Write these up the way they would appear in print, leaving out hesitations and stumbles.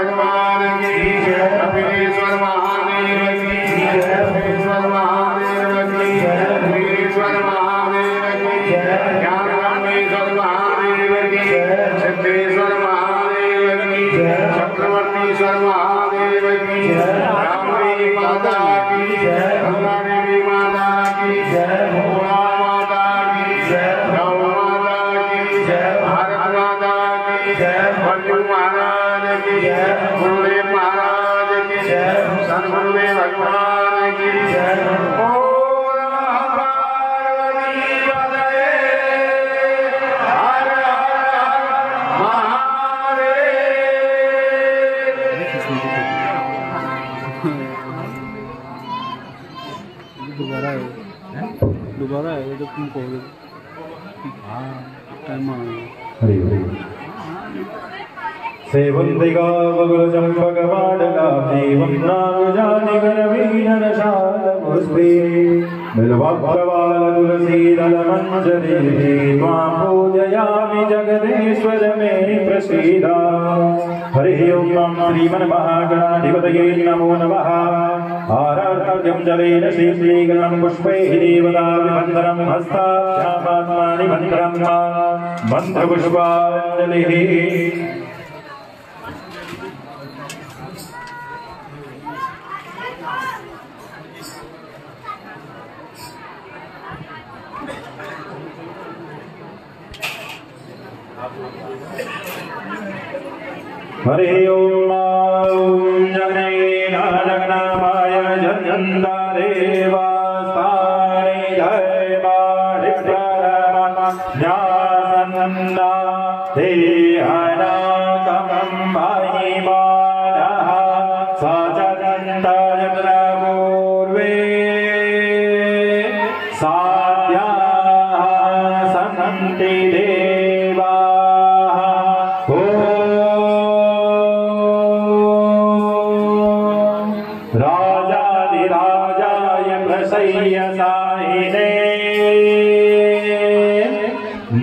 भगवान की जय, कपिलेश्वर महादेव की जय, कपिलेश्वर महादेव की जय, कपिलेश्वर महादेव की जय, ज्ञानगंगेश्वर महादेव की जय, सिद्धेश्वर महादेव की जय, चक्रवर्तीश्वर महादेव की जय, रामदेवी माता की जय, गंगा देवी माता की जय, भोला माता की जय, गौ माता की जय, भारत माता की जय, बल्लू महाराज की जय, गुरुदेव महाराज की जय, सदगुरुदेव भगवान की जय। दोबारा आएगा जब तुम कहोगे। हाँ टाइम आ गया। हरि हरि सेवंतिका बगुल चंपक वाडलाभीवं नागजानि गरवीनरशाल पुष्पे बिल्वप्रवाल तुलसी दल मंजरी त्वां पूजयामि जगदेश्वर मे प्रसीद। हरि ओं श्रीमन्महागणाधिपतये नमो नमः। आराध्यं जलेन श्रीगणं पुष्पैः देवताभिवन्दनं हस्ताभ्यामात्मानि मन्त्रं मन्त्रपुष्पाञ्जलिः। हरि ओम जगन्नाथाय जन्दादेवास्तानि धर्माणि ज्ञानन्दा देहानाकमं महिमानः सचरन्ताय पूर्वे साध्याः सन्ति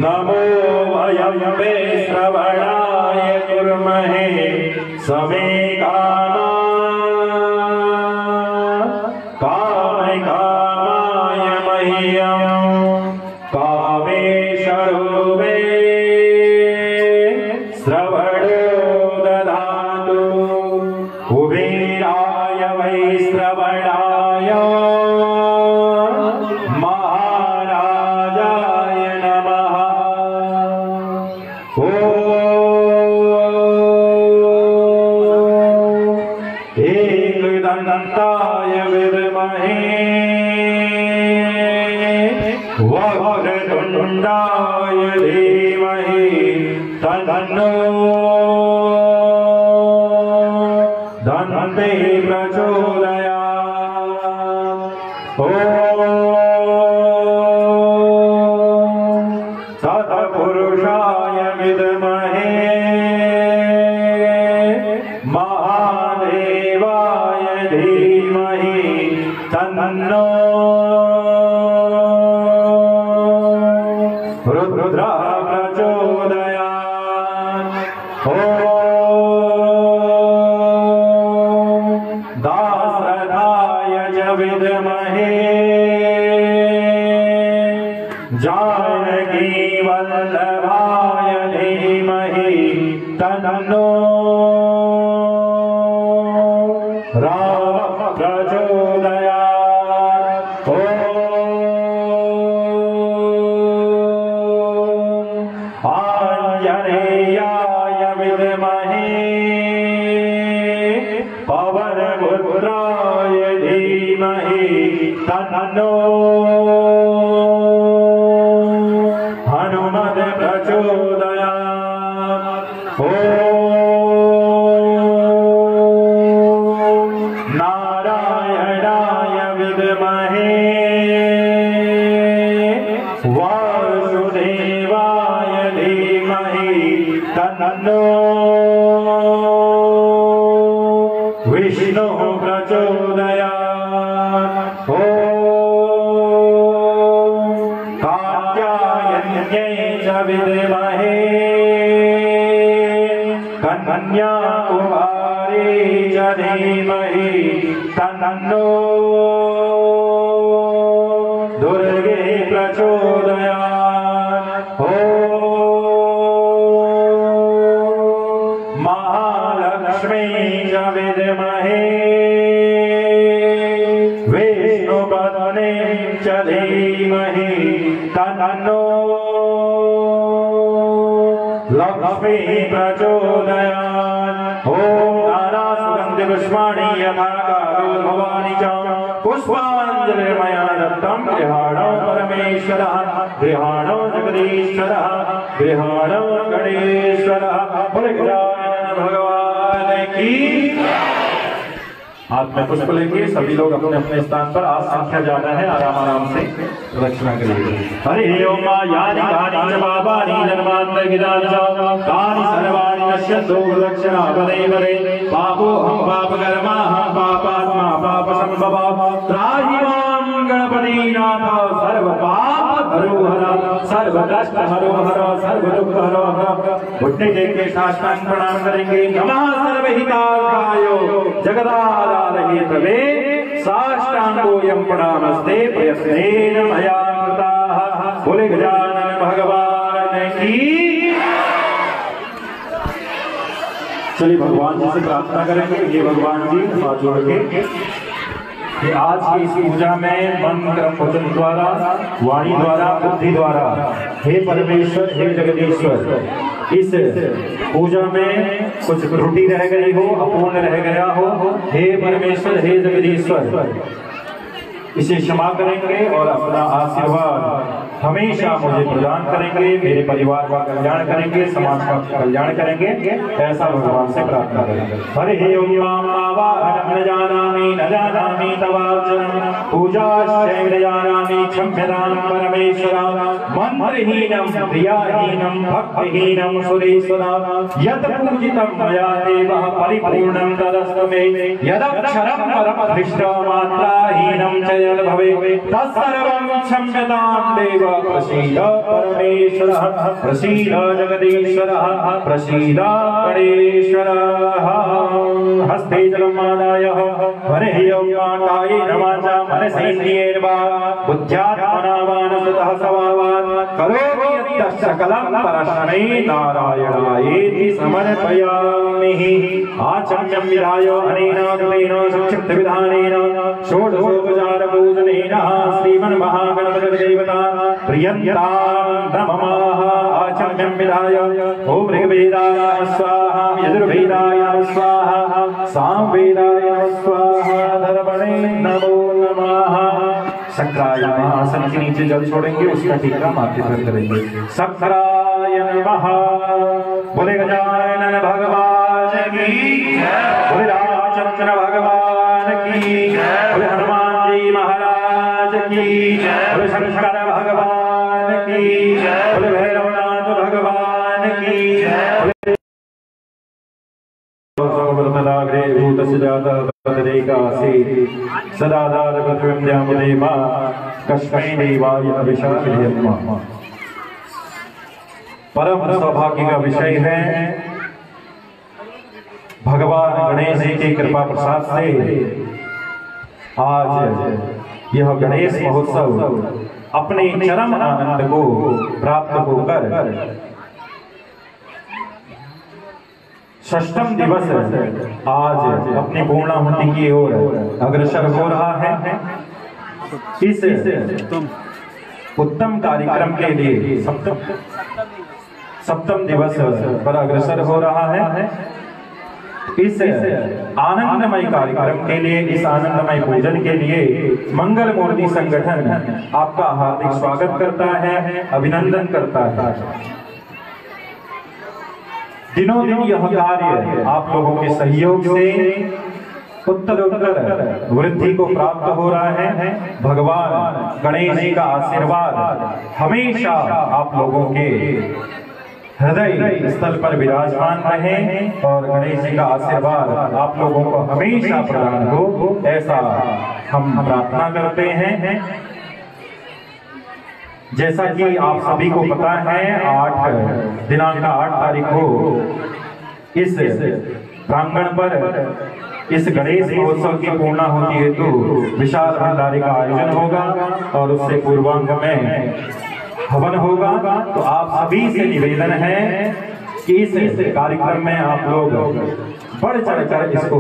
नमो वयं वे श्रवणाय कुर्महे समे कामाय मह्यं कामेश्वरो मे श्रवणो ददातु कुबेराय वै श्रवणाय एकदन्ताय विद्महे वक्रतुण्डाय धीमहि तन्नो दन्ते प्रचोदयात्। ॐ तत्पुरुषाय विद्महे महादेवाय धीमहि तन्नो रुद्रः प्रचोदयात्। ॐ दासरथाय च विद्महे जानकी वल्लभाय धीमहि तन्नो राम प्रचोदयात्। ॐ आञ्जनेयाय विद्महे पवनपुत्राय धीमहि तन्नो हनुमत् प्रचोदयात्। ॐ नारायणाय विद्महे वासुदेवाय धीमहि तन्नो विष्णुः प्रचोदयात्। ॐ कात्यायन्यै च विद्महे कन्याकुमारी च धीमहि तन्नो दुर्गे प्रचोदयात्। ॐ महालक्ष्मी च विद्महे विष्णुपत्नी च धीमहि तन्नो लक्ष्मी प्रचोदयात्। ॐ नानासुगन्धि पुष्पाणि यथा भवानि च पुष्पाञ्जलिर्मया दत्तं गृहाणो परमेश्वरः गृहाणो जगदीश्वरः गृहाणो गणेश्वरः। बोले गजानन भगवान की। हाथ में पुष्प लेंगे सभी लोग अपने अपने स्थान पर। आज संख्या ज्यादा है, आराम आराम से रचना करिए। हरि ओम यानि कानि च पापानि जन्मान्तर्गितानि च तानि सर्वाणि नश्यन्तु लक्षणा वदे वदे। पापोऽहं पापकर्माहं पापात्मा पापसम्भवः। त्राहि मां गणपतिनाथ सर्वपापहरो हर सर्वकष्टहरो हर सर्वदुःखहरो हर। घुटने टेक के साष्टांग प्रणाम करेंगे। नमः सर्वहिताय जगदाधारये तवे साष्टांगोऽयं प्रणामस्ते प्रयत्नेन मया कृताः। बोले गजानन भगवान की। चलिए भगवान जी से प्रार्थना करेंगे। ये भगवान जी हाथ जोड़ के कि आज की इस पूजा में मंत्र वचन द्वारा वाणी द्वारा बुद्धि द्वारा हे परमेश्वर हे जगदीश्वर इस पूजा में कुछ त्रुटि रह गई हो अपूर्ण रह गया हो हे परमेश्वर हे जगदीश्वर इसे क्षमा करेंगे और अपना आशीर्वाद हमेशा मुझे प्रदान करेंगे। मेरे परिवार का कल्याण करेंगे, समाज का कल्याण करेंगे। ऐसा भगवान से प्रार्थना करेंगे। हरे ओम आवाहनं न जानामि तवार्चनं पूजाश्चैव जानामि क्षम्यतां परमेश्वर। मंत्रहीनं क्रियाहीनं भक्तिहीनं सुरेश्वर यत् पूजितं मया देवः परिपूर्णं तदस्तु मे। यदक्षरं परमदृष्टमात्राहीनं च यद् भवेत् तत्सर्वं क्षम्यतां देव। प्रसीद परमेश्वरः प्रसीद जगदीश्वरः प्रसीद गणेश्वरः। हस्ते जलम् आदाय हरे ओम कायेन वाचा मनसेन्द्रियेण वा बुद्ध्यात्मना वा नमः सवावान् करोमि यत् सकलं परस्मै नारायणायेति समर्पयामि। आचम्यं विधाय अनेन कृतेन संक्षिप्त विधानेन षोडशोपचार पूजनेन श्रीमन्महागणपतिदेवता प्रियन्तां नमः। आचम्यं विधाय ओम ऋग्वेदाय नमः स्वाहा यजुर्वेदाय नमः स्वाहा सामवेदाय नमः स्वाहा धर्मणे नमो नमः। शक्राय नमः। आसन के नीचे जल छोड़ेंगे, उसका टीका माथे पर करेंगे। शक्राय नमः। बोले गजानन भगवान की बोले रामचंद्र भगवान की बोले हनुमान जी महाराज की बोले शंकर भगवान की बोले भैरवनाथ भगवान की बोले भूतस्य जातः तदेकासी सदाधार पृथ्वीं मा कस्मै देवाय अभिषादयन्मा। परम सौभाग्य का विषय है भगवान गणेश जी की कृपा प्रसाद से आज यह गणेश महोत्सव अपने चरम आनंद को प्राप्त होकर षष्ठम दिवस आज अपनी पूर्णाहुति की ओर अग्रसर हो रहा है। इस उत्तम कार्यक्रम के लिए सप्तम दिवस पर अग्रसर हो रहा है। इस आनंदमय कार्यक्रम के लिए इस आनंदमय पूजन के लिए मंगल मूर्ति संगठन आपका हार्दिक स्वागत करता है, अभिनंदन करता है। दिनों दिन यह कार्य आप लोगों के सहयोग से उत्तरोत्तर वृद्धि को प्राप्त हो रहा है। भगवान गणेश जी का आशीर्वाद हमेशा आप लोगों के हृदय स्थल पर विराजमान रहे और गणेश जी का आशीर्वाद आप लोगों को हमेशा प्रदान हो, ऐसा हम प्रार्थना करते हैं। जैसा कि आप सभी को पता है, दिनांक 8 तारीख को इस प्रांगण पर इस गणेश महोत्सव की पूर्णाहुति हेतु विशाल भंडारे का आयोजन होगा और उससे पूर्वांग में हवन होगा। तो आप सभी से निवेदन है कि इस कार्यक्रम में आप लोग बढ़ चढ़कर इसको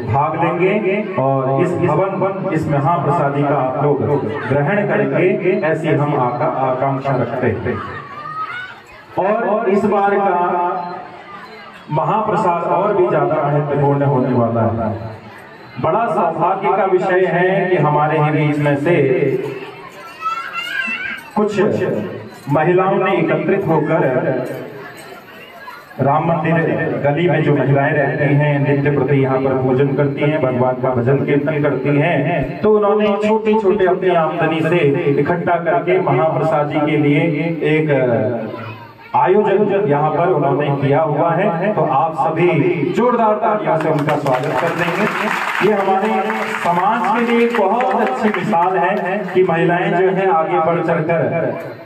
भाग लेंगे और इस हवन इस महाप्रसादी का आप लोग ग्रहण करेंगे, ऐसी हम आकांक्षा रखते हैं। और इस बार का महाप्रसाद और भी ज्यादा महत्वपूर्ण होने वाला है। बड़ा सौभाग्य का विषय है कि हमारे ही बीच में से कुछ महिलाओं ने एकत्रित होकर राम मंदिर गली में जो महिलाएं रहती हैं, नित्य प्रति यहाँ पर पूजन करती हैं, भगवान का भजन कीर्तन करती हैं, तो उन्होंने छोटे छोटे अपनी आमदनी से इकट्ठा करके महाप्रसादी के लिए एक आयोजन यहाँ पर उन्होंने किया हुआ है। तो आप सभी जोरदार तालियों से उनका स्वागत कर देंगे। ये हमारे समाज के लिए बहुत अच्छी मिसाल है कि महिलाएं जो है आगे बढ़ चढ़कर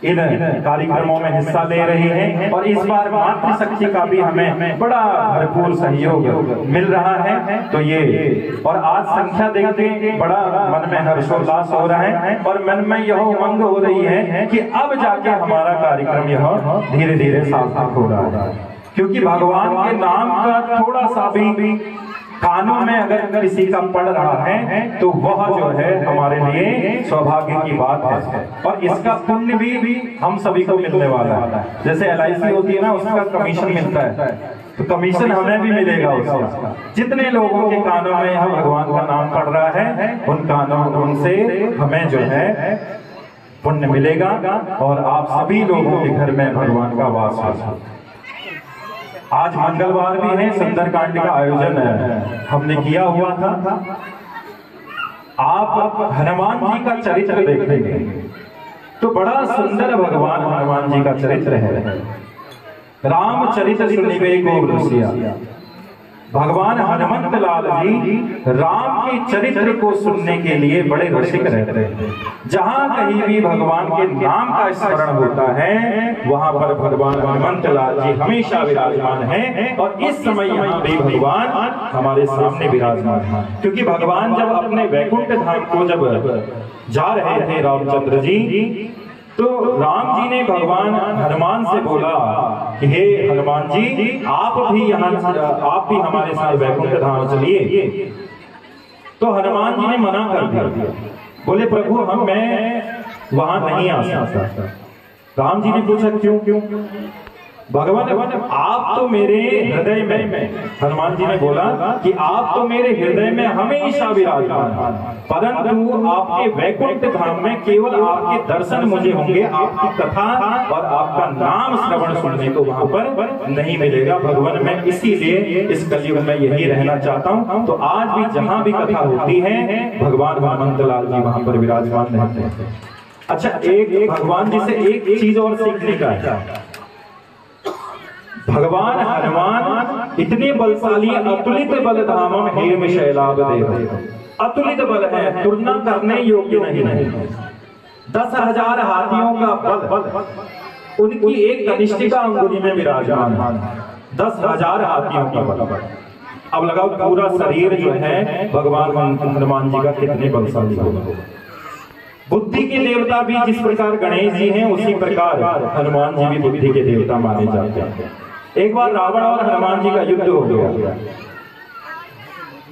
इन कार्यक्रमों में हिस्सा ले रही हैं और इस बार मातृशक्ति का भी हमें बड़ा भरपूर सहयोग मिल रहा है। तो ये और आज संख्या देखते बड़ा मन में हर्षोल्लास हो रहा है और मन में यह उमंग हो रही है कि अब जाके हमारा कार्यक्रम यह धीरे धीरे सार्थक हो रहा है, क्योंकि भगवान के नाम का थोड़ा सा भी कानून में अगर किसी का पड़ रहा है तो वह जो है हमारे लिए सौभाग्य की बात है और इसका पुण्य भी हम सभी को मिलने वाला है। जैसे LIC होती है ना, उसका कमीशन मिलता है, तो कमीशन हमें भी मिलेगा उसका। जितने लोगों के कानों में यहाँ भगवान का नाम पड़ रहा है उन कानों उनसे हमें जो है पुण्य मिलेगा और आप सभी लोगों के घर में भगवान का वास होगा। आज मंगलवार भी है, सुंदरकांड का आयोजन हमने किया हुआ था। आप हनुमान जी का चरित्र देखेंगे तो बड़ा सुंदर भगवान हनुमान जी का चरित्र है। रामचरित्र सुनिबे को रसिया, भगवान हनुमंत लाल जी राम के चरित्र को सुनने के लिए बड़े रसिक रहते हैं। जहां कहीं भी भगवान के नाम का स्मरण होता है वहां पर भगवान हनुमंत लाल जी हमेशा विराजमान हैं और इस समय यहाँ भी भगवान हमारे सामने विराजमान है, क्योंकि भगवान जब अपने वैकुंठ धाम को जब जा रहे थे रामचंद्र जी, तो राम जी ने भगवान हनुमान से बोला कि हे हनुमान जी आप भी हमारे साथ वैकुंठ धाम चलिए। तो हनुमान जी ने मना कर दिया, बोले प्रभु मैं वहां नहीं आ सकता। राम जी ने पूछा क्यों? भगवान आप तो मेरे हृदय में, हनुमान जी ने बोला कि आप तो मेरे हृदय में हमेशा विराजमान हैं, परंतु आपके वैकुंठ धाम में केवल आपके दर्शन मुझे होंगे, आपकी कथा और आपका नाम श्रवण सुनने को वहां पर नहीं मिलेगा। भगवान मैं इसीलिए इस कलयुग में यही रहना चाहता हूँ। तो आज भी जहां भी कथा होती है भगवान हनुमंत लाल जी वहां पर विराजमान रहते हैं। अच्छा, एक भगवान जी से एक चीज और सीखने का है। भगवान हनुमान इतने बलशाली, अतुलित बल धामम हेम शैलाभ देव, अतुलित बल है, तुलना करने योग्य नहीं। 10,000 हाथियों का बल उनकी एक कनिष्ठिका अंगुली में विराजमान है। 10,000 हाथियों का बल। अब लगाओ पूरा शरीर जो है भगवान हनुमान जी का कितने बलशाली होगा। बुद्धि के देवता भी जिस प्रकार गणेश जी हैं उसी प्रकार हनुमान जी भी बुद्धि के देवता माने जाते हैं। एक बार रावण और हनुमान जी का युद्ध हो गया,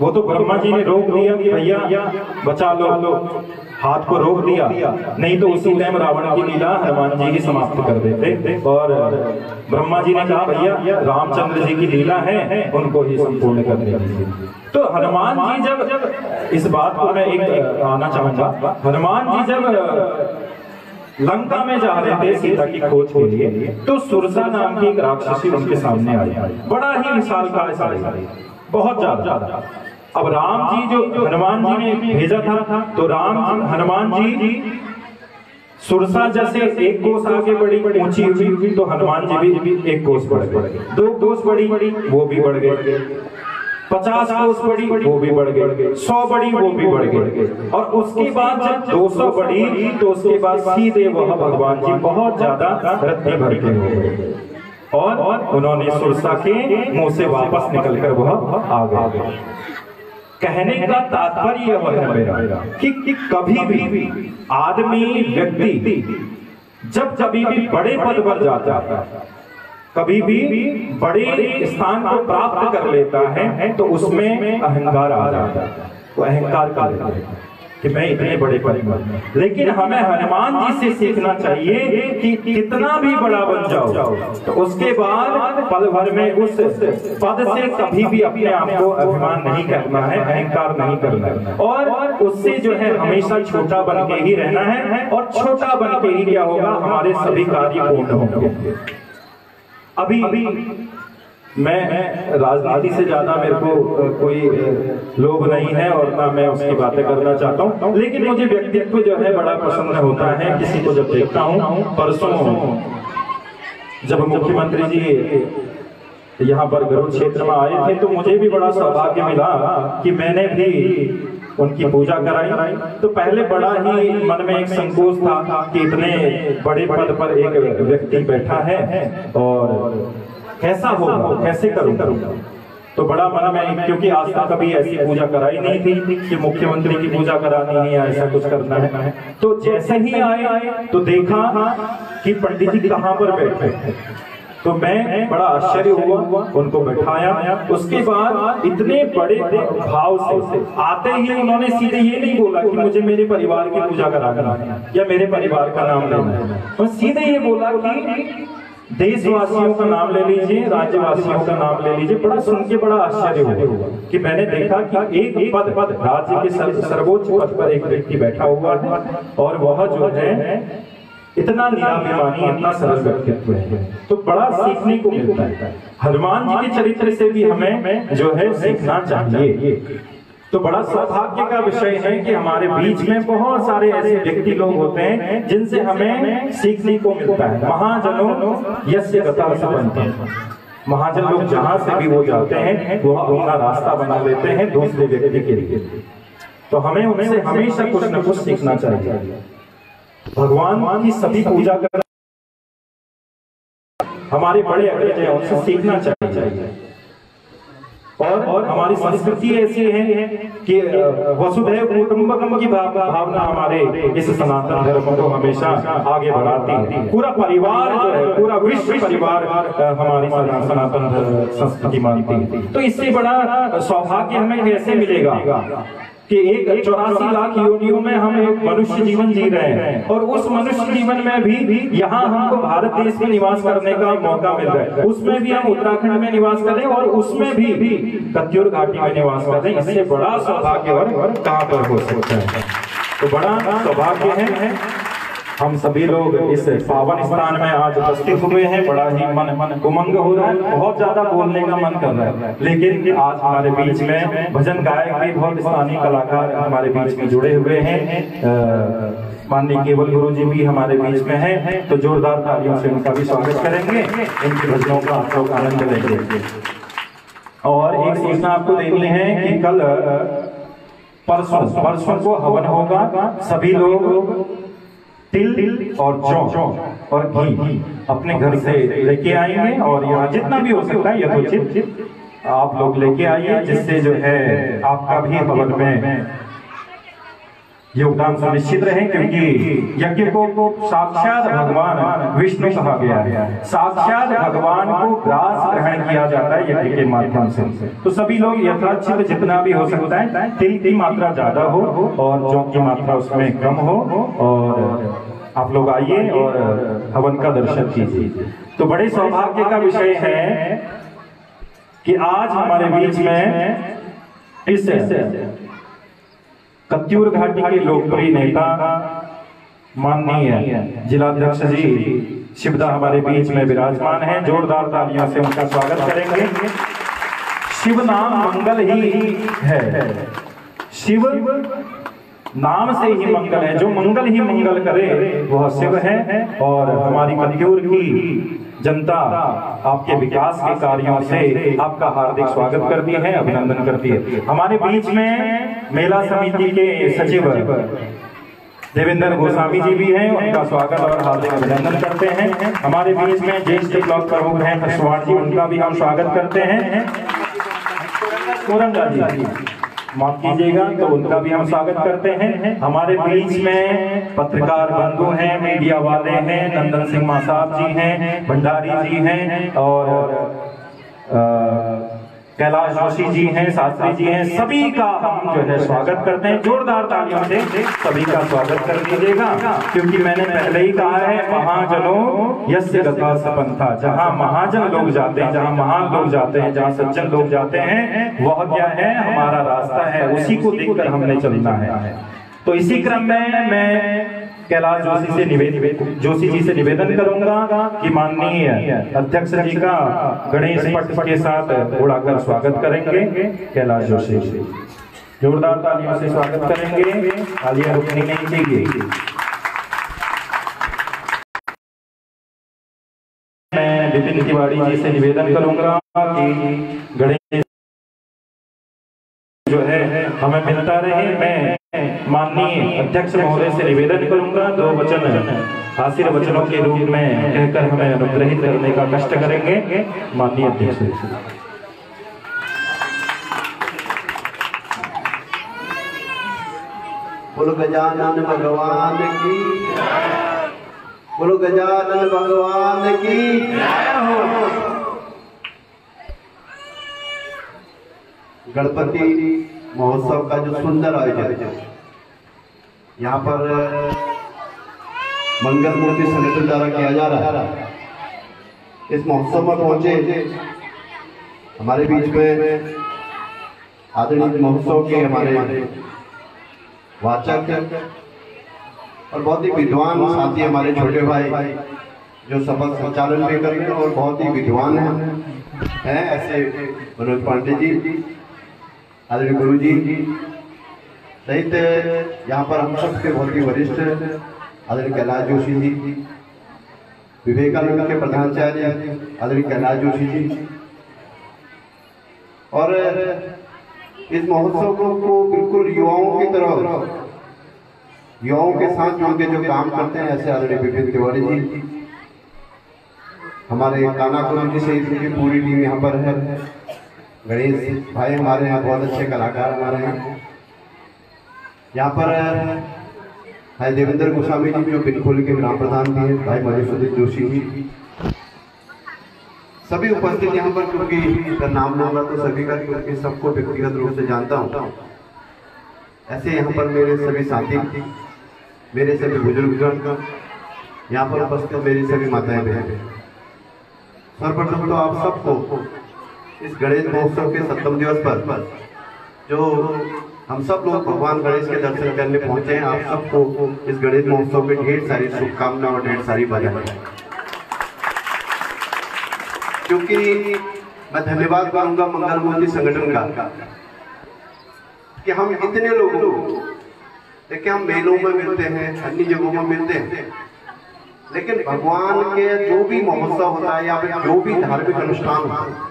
वो तो ब्रह्मा जी ने रोक दिया कि भैया बचा लो, हाथ को रोक दिया, नहीं तो उसी टाइम रावण की लीला हनुमान जी ही समाप्त कर देते। और ब्रह्मा जी ने कहा भैया रामचंद्र जी की लीला है, उनको ही संपूर्ण कर दीजिए। तो हनुमान जी जब इस बात को मैं एक आना चाहूंगा, हनुमान जी जब लंका में जा रहे थे सीता की खोज के लिए, तो सुरसा नाम की एक राक्षसी उनके सामने आई, बड़ा ही मिसाल का बहुत ज्यादा। अब राम जी जो हनुमान जी ने भेजा था, तो हनुमान जी सुरसा जैसे एक कोस आगे बड़ी ऊंची हुई, तो हनुमान जी भी एक कोस बढ़ गए, 2 कोस बड़ी वो भी बढ़ गए, 50 कोस बड़ी वो भी बढ़ गए, 100 बड़ी वो भी बढ़ गए, और उसके बाद जब 200 बड़ी तो उसके बाद सीधे वह भगवान जी बहुत ज्यादा रत्ती भर के हो गए। और उन्होंने सुरसा के मुंह से वापस निकलकर वह आ गए। कहने का तात्पर्य यह है मेरा कि कभी भी आदमी व्यक्ति जब कभी भी बड़े पद पर जाता है, कभी भी बड़े स्थान को प्राप्त कर लेता है, तो उसमें अहंकार आ जाता है। वो अहंकार कर लेता है कि मैं इतने बड़े पद पर। लेकिन हमें हनुमान जी से सीखना चाहिए कि कितना भी बड़ा बन जाओ तो उसके बाद पल भर में उस पद से कभी भी अपने आप को अभिमान नहीं करना है, अहंकार नहीं करना है, और उससे जो है हमेशा छोटा बन के ही रहना है। और छोटा बन के ही क्या होगा, हमारे सभी कार्य पूर्ण होंगे। अभी मैं राजनीति से ज्यादा मेरे को कोई लोभ नहीं है और ना मैं उसकी बातें करना चाहता हूँ, लेकिन मुझे व्यक्तित्व जो है बड़ा पसंद होता है। किसी को जब देखता हूँ, परसों जब मुख्यमंत्री जी यहाँ पर गरुड़ क्षेत्र में आए थे, तो मुझे भी बड़ा सौभाग्य मिला कि मैंने भी उनकी पूजा कराई। तो पहले बड़ा ही मन में एक संकोच था कि इतने बड़े पद पर एक व्यक्ति बैठा है और कैसा होगा, कैसे करूंगा। तो बड़ा मन में, क्योंकि आज तक कभी ऐसी पूजा कराई नहीं थी कि मुख्यमंत्री की पूजा करानी है या ऐसा कुछ करना है। तो जैसे ही आए तो देखा कि पंडित जी कहाँ पर बैठे, तो मैं बड़ा आश्चर्य हुआ, उनको बैठाया। उसके बाद इतने बड़े भाव से आते ही उन्होंने सीधे ये नहीं बोला कि मुझे मेरे परिवार की पूजा कराना है या मेरे परिवार का नाम लेना है, और सीधे ये बोला कि देशवासियों का नाम ले लीजिए, राज्यवासियों का नाम ले लीजिए। बड़ा सुन के बड़ा आश्चर्य हुआ कि मैंने देखा कि एक पद राज्य के सर्वोच्च पद पर एक व्यक्ति बैठा हुआ है और वह जो है इतना निराभिमानी, इतना सरल व्यक्तित्व है। तो बड़ा सीखने को मिलता है। हनुमान जी के चरित्र से भी हमें जो है सीखना चाहिए। तो बड़ा सौभाग्य का विषय है कि हमारे बीच में बहुत सारे ऐसे व्यक्ति लोग होते हैं जिनसे हमें सीखने को मिलता है। महाजनों यस्य गतः स बन्ति। महाजन लोग जहां से भी वो जाते हैं वो अपना रास्ता बना लेते हैं दूसरे व्यक्ति के लिए। तो हमें उनसे हमेशा कुछ न कुछ सीखना चाहिए। भगवान की सभी पूजा कर हमारे बड़े अग्रज हैं, उनसे सीखना चाहिए। और हमारी संस्कृति ऐसी है कि वसुधैव कुटुंबकम की भावना हमारे इस सनातन धर्म को हमेशा आगे बढ़ाती है। पूरा परिवार जो है, पूरा विश्व परिवार हमारी सनातन संस्कृति मानती है। तो इससे बड़ा सौभाग्य हमें कैसे मिलेगा कि एक 84 लाख योनियों में हम एक मनुष्य जीवन जी रहे हैं, और उस मनुष्य जीवन में भी यहाँ हमको भारत देश में निवास करने का मौका मिल रहा है। उसमें भी हम उत्तराखंड में निवास करें और उसमें भी कत्यूर घाटी में निवास करें। इससे बड़ा सौभाग्य और कहाँ पर हो सकता है। तो बड़ा सौभाग्य है हम सभी लोग इस पावन स्थान में आज उपस्थित हुए हैं। बड़ा ही मन उमंग हो रहा है, बहुत ज्यादा बोलने का मन कर रहा है, लेकिन आज हमारे बीच में भजन गायक भी बहुत स्थानीय कलाकार हमारे बीच में जुड़े हुए हैं। माननीय केवल गुरु जी भी हमारे बीच में हैं, तो जोरदार तालियों से उनका भी स्वागत करेंगे, इनके भजनों का आप लोग आनंद लेंगे। और एक सूचना आपको देनी है कि कल परसों को हवन होगा। सभी लोग तिल और जौ और घी अपने घर से लेके आएंगे, और यहाँ जितना भी हो सकता है यथोचित आप लोग लेके आइए, जिससे जो है आपका भी हवन में योगदान सुनिश्चित रहे। क्योंकि यज्ञ को साक्षात भगवान विष्णु कहा गया है, साक्षात भगवान को ग्रास ग्रहण किया जाता है यज्ञ के माध्यम से। तो सभी लोग यथाचित जितना भी हो सकता है, तिल की मात्रा ज्यादा हो और जौ की मात्रा उसमें कम हो, और आप लोग आइए और हवन का दर्शन कीजिए। तो बड़े सौभाग्य का विषय है कि आज हमारे बीच में इस कत्यूर घाटी के लोकप्रिय नेता माननीय जिलाध्यक्ष जी शिवदा हमारे बीच में विराजमान हैं। जोरदार तालियों से उनका स्वागत करेंगे। शिव नाम मंगल ही है, शिव नाम से ही मंगल है, जो मंगल ही मंगल करे वह शिव है। और हमारी कत्यूर की जनता आपके विकास के कार्यों से आपका हार्दिक स्वागत करती है, अभिनंदन करती है। हमारे बीच में मेला समिति के सचिव देवेंद्र गोस्वामी जी भी हैं, उनका स्वागत और हार्दिक अभिनंदन करते हैं। हमारे बीच में ज्येष्ठ ब्लॉक प्रमुख हैं हर्षवाण जी, उनका भी हम स्वागत करते हैं। कोरंगा जी माफ कीजिएगा, तो उनका भी हम स्वागत करते हैं। हमारे बीच में पत्रकार बंधु हैं, मीडिया वाले हैं, नंदन सिंह साहब जी हैं, भंडारी जी हैं और कैलाश जोशी जी हैं, शास्त्री जी हैं, सभी का हम जो है स्वागत करते हैं। जोरदार तालियों से सभी का स्वागत कर दीजिएगा, क्योंकि मैंने पहले ही कहा है महाजनों यस्य गता सपंथा, जहाँ महाजन लोग जाते हैं, जहाँ महान लोग जाते हैं, जहाँ सज्जन लोग जाते हैं, वह क्या है हमारा रास्ता है, उसी को देखकर हमने चलना है। तो इसी क्रम में मैं कैलाश जोशी जी से निवेदन करूंगा कि माननीय अध्यक्ष जी का गणेश पट के साथ उड़ाकर स्वागत करेंगे। कैलाश जोशी जी जोरदार तालियों से स्वागत करेंगे, तालियां रुकनी नहीं चाहिए। मैं विपिन तिवारी जी से निवेदन करूंगा कि गणेश जो है हमें मिलता रहे। मैं माननीय अध्यक्ष महोदय से निवेदन करूंगा, 2 वचन आशीर्वचनों के रूप में कहकर हमें अनुग्रहित करने का कष्ट करेंगे। माननीय अध्यक्ष। बोलो गजानन भगवान की, बोलो गजानन भगवान की जय हो। गणपति महोत्सव का जो सुंदर आयोजन है, यहाँ पर मंगल मूर्ति संगठन द्वारा किया जा रहा है। इस महोत्सव में पहुंचे हमारे बीच में आदरणीय महोत्सव के हमारे वाचक और बहुत ही विद्वान साथी हमारे छोटे भाई जो सफल संचालन भी कर रहे हैं और बहुत ही विद्वान हैं ऐसे मनोज पांडे जी, आदरणीय गुरु जी सहित यहाँ पर हम सबके बहुत ही वरिष्ठ आदरणीय कैलाश जोशी जी, विवेकानंद के प्रधानाचार्य आदरणीय कैलाश जोशी जी, और इस महोत्सव को बिल्कुल युवाओं की तरह युवाओं के साथ जुड़ के जो काम करते हैं ऐसे आदरणीय विपिन तिवारी जी, हमारे काना गुरु जी से इनकी पूरी टीम यहाँ पर है। गणेश भाई हमारे यहाँ बहुत अच्छे कलाकार हमारे हैं। यहाँ पर भाई देवेंद्र गोस्वामी जी जो बिल्कुल के ग्राम प्रधान भी हैं, भाई मधुसूदन जोशी जी, सभी उपस्थित यहाँ पर, क्योंकि अगर नाम लूंगा तो सभी का, क्योंकि सबको व्यक्तिगत रूप से जानता हूँ। ऐसे यहाँ पर मेरे सभी साथी, मेरे सभी बुजुर्गजन, यहाँ पर उपस्थित मेरी सभी माताएं बहनें, सर्वप्रथम तो आप सबको इस गणेश महोत्सव के 7वें दिवस पर जो हम सब लोग भगवान गणेश के दर्शन करने पहुंचे हैं, आप सबको इस गणेश महोत्सव में ढेर सारी शुभकामनाएं और ढेर सारी बधाई। क्योंकि मैं धन्यवाद करूंगा मंगल मूर्ति संगठन का कि हम इतने लोगों को, देखिए हम मेलों में मिलते हैं, अन्य जगहों में मिलते हैं, लेकिन भगवान के जो भी महोत्सव होता है या फिर जो भी धार्मिक अनुष्ठान होता है,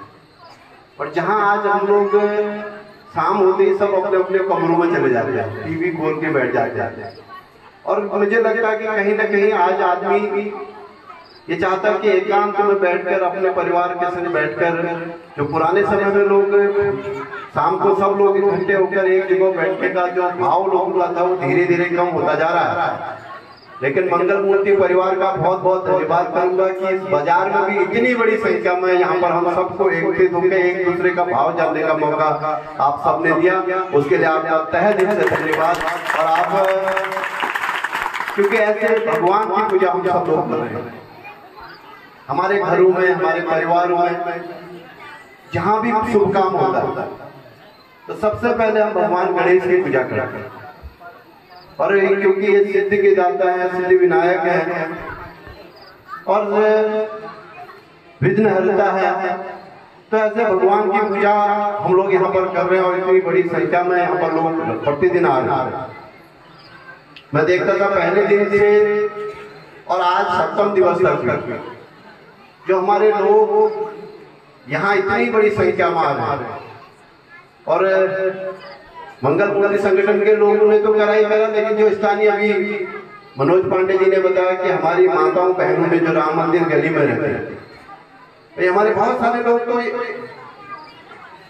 और जहां आज हम लोग शाम होते ही सब अपने अपने कमरों में चले जाते हैं, टीवी खोल के बैठ जाते हैं, और मुझे लगता है कि कहीं ना कहीं आज आदमी ये चाहता है कि एकांत में बैठकर अपने परिवार के संग बैठकर, जो पुराने समय में लोग शाम को सब लोग इकट्ठे होकर एक जगह बैठने का जो भाव लोगों का था वो धीरे धीरे कम होता जा रहा है। लेकिन मंगल मूर्ति परिवार का बहुत बहुत धन्यवाद करूंगा कि इस बाजार में भी इतनी बड़ी संख्या में यहाँ पर हम सबको एकत्रित होकर एक दूसरे का भाव जानने का मौका आप सबने दिया, उसके लिए आपका तहे दिल से धन्यवाद। और आप, क्योंकि ऐसे भगवान की पूजा हम सब लोग कर रहे हैं, हमारे घरों में, हमारे परिवारों में, जहाँ भी शुभ काम होता है तो सबसे पहले हम भगवान गणेश की पूजा करते हैं। और क्योंकि ये सिद्धि के दाता है, सिद्धि विनायक है और विघ्न हरता है, तो ऐसे भगवान की पूजा हम लोग यहाँ पर कर रहे हैं और इतनी बड़ी संख्या में यहाँ पर लोग प्रतिदिन आ रहे हैं। मैं देखता था पहले दिन से और आज 7वें दिवस तक जो हमारे लोग यहाँ इतनी बड़ी संख्या में आ रहे हैं, और मंगल मूर्ति संगठन के लोगों ने तो करा ही करा, लेकिन जो स्थानीय अभी मनोज पांडे जी ने बताया कि हमारी माताओं बहनों ने जो राम मंदिर गली में रहते हैं, हमारे बहुत सारे लोग तो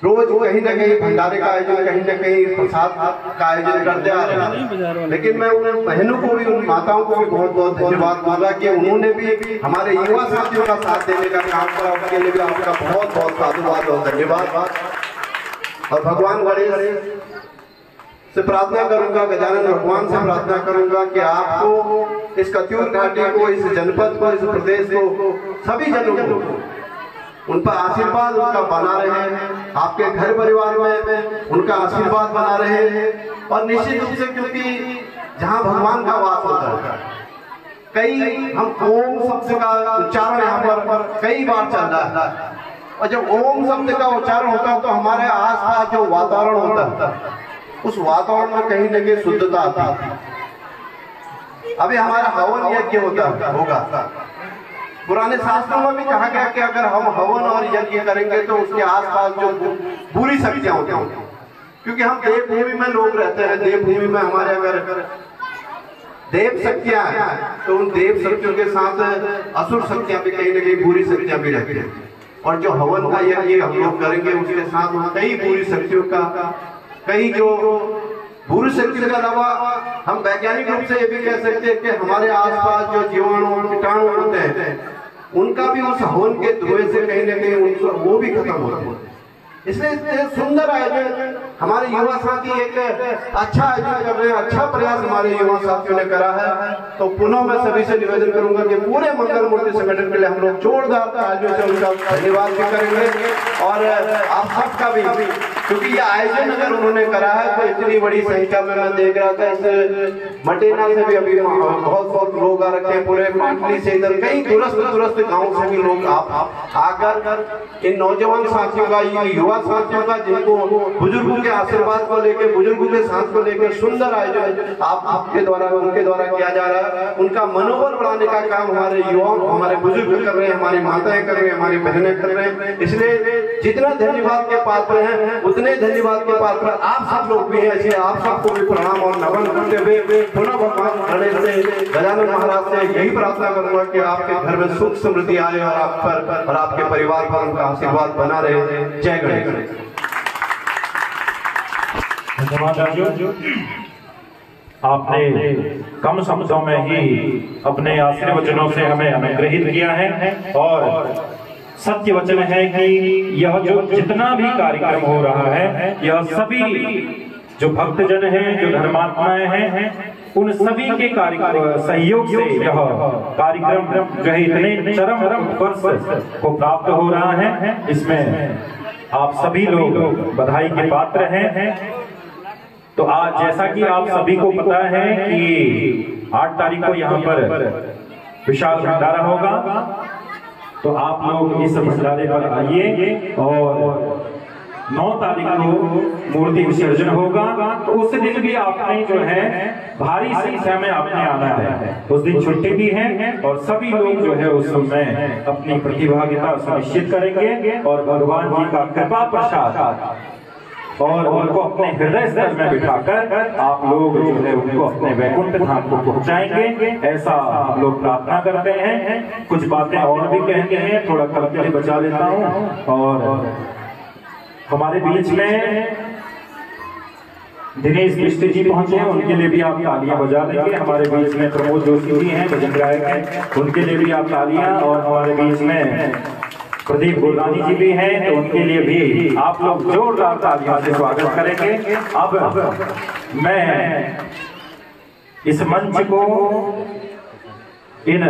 रोज कहीं ना कहीं भंडारे का आयोजन, कहीं ना कहीं प्रसाद का आयोजन करते आ रहे हैं। लेकिन मैं उन बहनों को भी, उन माताओं को भी बहुत बहुत धन्यवाद दूंगा कि उन्होंने भी हमारे युवा साथियों का साथ देने का काम करा। उसके लिए भी आपका बहुत बहुत साधुवाद और धन्यवाद। और भगवान गणेश से प्रार्थना करूंगा, गजानन भगवान से प्रार्थना करूंगा कि आपको, इस कत्यूर घाटी को, इस जनपद को, इस प्रदेश को, सभी जनों को उन पर आशीर्वाद उनका बना रहे, आपके घर परिवार में उनका आशीर्वाद बना रहे। और निश्चित रूप से, क्योंकि जहाँ भगवान का वास होता है, कई हम ओम शब्द का उच्चारण यहाँ पर कई बार चल रहा है, और जब ओम शब्द का उच्चारण होता है तो हमारे आसपास जो वातावरण होता है उस वातावरण में कहीं न कहीं शुद्धता आती है। अभी हमारा हवन यज्ञ होगा, पुराने शास्त्रों में भी कहा गया कि अगर हम हवन और यज्ञ करेंगे तो उसके आसपास जो बुरी शक्तियां होती हैं, क्योंकि हम देवभूमि में लोग रहते हैं, देवभूमि में हमारे अगर देव शक्तियां हैं तो उन देव शक्तियों के साथ असुर शक्तियां भी, कहीं न कहीं बुरी शक्तियां भी रहती हैं। और जो हवन का यज्ञ हम लोग करेंगे उसके साथ कई बुरी शक्तियों का, कई जो बुरी शक्ति के अलावा हम वैज्ञानिक रूप से ये भी कह सकते हैं कि हमारे आसपास जो जीवाणु कीटाणु होते हैं उनका भी उस हवन के धुएं से कहीं न कहीं वो भी खत्म होते हैं। इसलिए सुंदर आयोजन हमारे युवा साथी एक अच्छा आयोजन कर रहे हैं, अच्छा प्रयास हमारे युवा साथियों ने करा है। तो पुनः मैं सभी से निवेदन करूंगा कि पूरे मंगल मूर्ति संगठन के लिए हम लोग जोरदार आयोजन से उनका धन्यवाद भी करेंगे। और आप सबका भी, क्योंकि ये आयोजन अगर उन्होंने करा है तो इतनी बड़ी संख्या में मैं देख रहा था, इस मटेना से भी अभी बहुत बहुत लोग आ रखे हैं, पूरे माटली से इधर कई दूरस्थ गाँव से भी लोग आकर इन नौजवान साथियों का, युवा साथियों का, जिनको बुजुर्गों के आशीर्वाद को लेकर, बुजुर्गों के साथ को लेकर सुंदर आयोजन आपके द्वारा, उनके द्वारा किया जा रहा है। उनका मनोबल बढ़ाने का काम हमारे युवा, हमारे बुजुर्ग कर रहे हैं, हमारी माताएं कर रही हैं, हमारी बहनें कर रहे हैं। इसलिए जितना धन्यवाद के पात्र हैं उतने धन्यवाद के पात्र आप सब लोग भी हैं। इसलिए आप सबको भी प्रणाम और नमन करते हुए पुनः भगवान गणेश से, गजानन महाराज से यही प्रार्थना करूंगा कि आपके घर में सुख समृद्धि आए और आप पर और आपके परिवार पर उनका आशीर्वाद बना रहे। जय गणेश। आपने कम शब्दों में ही अपने आशीर्वचनों से हमें अनुग्रहित किया है। और सत्य वचन है कि यह जो जितना भी कार्यक्रम हो रहा है, यह सभी जो भक्तजन हैं, जो धर्मात्माएं हैं, उन सभी के सहयोग से यह कार्यक्रम जो है इतने चरम उत्कर्ष को प्राप्त हो रहा है। इसमें आप सभी लोग बधाई के पात्र हैं। तो आज जैसा कि आप सभी को पता है कि 8 तारीख को यहाँ पर विशाल भंडारा होगा, तो आप लोग इस भंडारे पर आइए। और 9 तारीख को मूर्ति विसर्जन होगा, तो उस दिन भी आपने जो है भारी संख्या में आपने आना है। उस दिन छुट्टी भी है और सभी लोग जो है उस समय अपनी प्रतिभागिता सुनिश्चित करेंगे और भगवान जी का कृपा प्रसाद और उनको अपने हृदय स्तर में बिठाकर आप लोग जो है उनको अपने वैकुंठ धाम को पहुंचाएंगे, ऐसा हम लोग प्रार्थना करते हैं। कुछ बातें और भी कहते हैं, थोड़ा कल के लिए बचा लेता हूँ। और हमारे बीच में दिनेश मिश्र जी पहुंचे हैं, उनके लिए भी आप तालियां बजा देंगे। हमारे बीच में प्रमोद जोशी जी हैं, भजन गायक हैं, उनके लिए भी आप तालियां। और हमारे बीच में प्रदीप गुरदानी जी भी हैं, तो उनके लिए भी आप लोग जोरदार तालियों से स्वागत करेंगे। अब मैं इस मंच को इन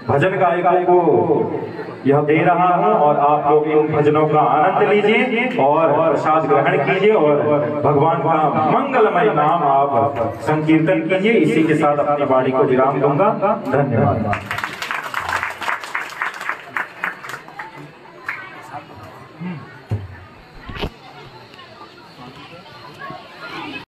भजन गायकों को यह दे रहा हूं और आप लोग इन भजनों का आनंद लीजिए और प्रसाद ग्रहण कीजिए और भगवान का मंगलमय नाम आप संकीर्तन कीजिए। इसी के साथ अपनी वाणी को विराम दूंगा। धन्यवाद।